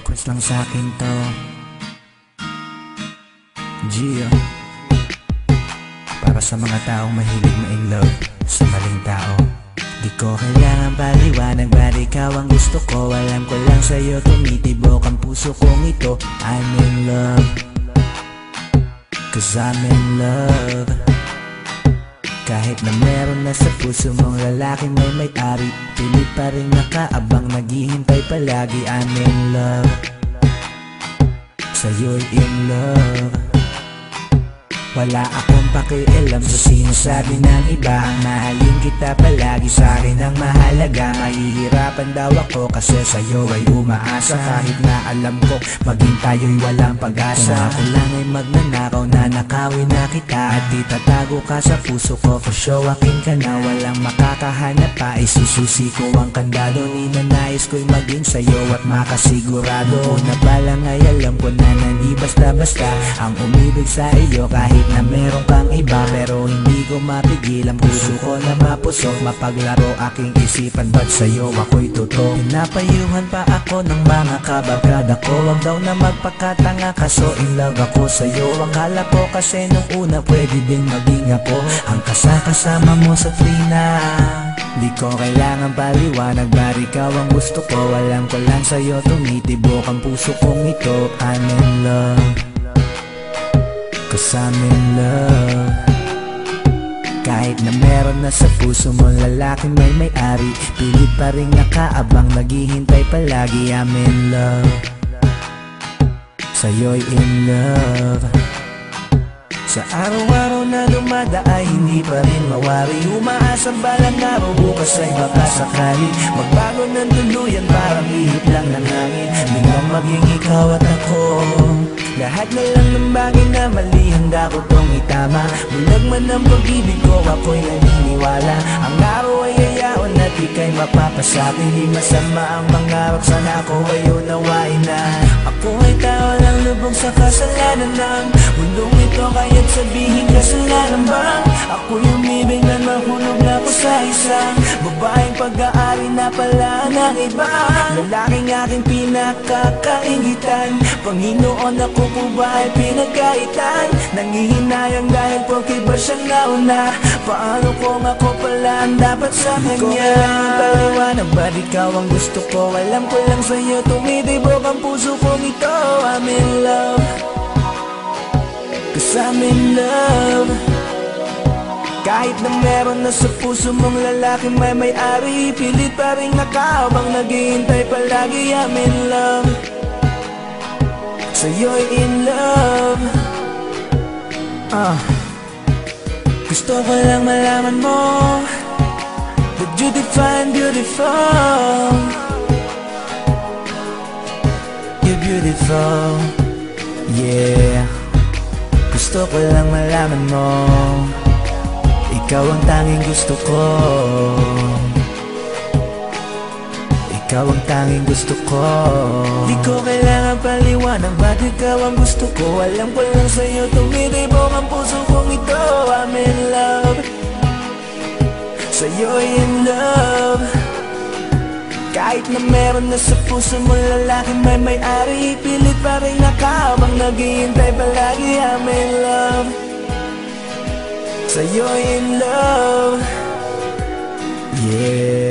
Request lang sa'kin to Gio. Para sa mga taong mahilig ma-in love sa maling tao. Di ko kailangan paliwanag, ba't ikaw ang gusto ko? Alam ko lang sa'yo tumitibok ang puso kong ito. I'm in love, 'cause I'm in love. Kahit na meron na sa puso mong lalaki may may-ari, pilit pa rin nakaabang, naghihintay palagi. I'm in love, sa'yo'y in love. Wala akong pakialam sa sinasabi ng iba. Ang mahalin kita palagi, sa'kin ang mahalaga. Mahihirapan daw ako kasi sa'yo ay umaasa. Kahit na alam ko maging tayo'y walang pag-asa. Kung ako lang ay magnanakaw, nanakawin na kita. At itatago ka sa puso ko, for show akin ka na. Walang makakahanap pa, isususi ko ang kandado. Ninanais ko'y maging sa'yo at makasigurado. Una pa lang ay alam ko na hindi basta-basta ang umibig sa iyo. Kahit na meron kang iba, pero hindi ko mapigil ang puso ko na mapusok. Mapaglaro aking isipan, ba't sa'yo ako'y totoo? Pinapayuhan pa ako ng mga kabarkada ko. Wag daw na magpakatanga, kaso in love ako sa'yo. Akala ko kasi nung una pwede din maging ako ang kasama mo sa Trina. Di ko kailangan paliwanag, ba't ikaw ang gusto ko? Alam ko lang sa'yo tumitibok ang puso kong ito. I'm in love, 'cause I'm in love. Kahit na meron na sa puso mo lalaki may may-ari, pilit pa rin nakaabang, naghihintay palagi. I'm in love, sa'yo'y in love. Sa araw-araw na dumada ay hindi pa rin mawari. Umaasang balang araw, bukas ay baka sakali magbago ng tuluyan, parang ihip lang ng hangin. Biglang maging ikaw at ako. Lahat na lang ng bagay na mali, handa ko tong itama. Bulag man ang pag-ibig ko, ako'y naniniwala. Ang araw ay yayaon at ika'y mapapasakin. Di masama ang mangarap, sana ako ay unawain na. Ako ay tao lang lubog sa kasalanan ng mundong ito, kaya't sabihin kasalanan bang ako'y umibig na mahulog na ako sa isang babaeng pag-aari na pala ng iba. Lalaking aking pinakakaingitan, Panginoon, ako po ba ay pinagkaitan? Nangihinayang dahil porke ba siyang nauna? Paano kung ako pala ang dapat sa kanya? Di ko kailangan paliwanag, ba't ikaw ang gusto ko? Alam ko lang sa'yo tumitibok ang puso kong ito. I'm in love, 'cause I'm in love. Kahit na meron na sa puso mong lalaki may may-ari, pilit pa rin nakaabang, naghihintay palagi. I'm in love, sa'yo'y in love. Gusto ko lang malaman mo that you define beautiful. You're beautiful, yeah. Gusto ko lang malaman mo, ikaw ang tanging gusto ko. Ikaw ang tanging gusto ko. Di ko kailangan paliwanag, ba't ikaw ang gusto ko? Alam ko lang sa'yo tumitibok ang puso kong ito. I'm in love, sa'yo'y in love. Kahit na meron na sa puso mo lalaki may may-ari, pilit pa rin nakaabang, naghihintay palagi. I'm in love, sa'yo'y in love, yeah.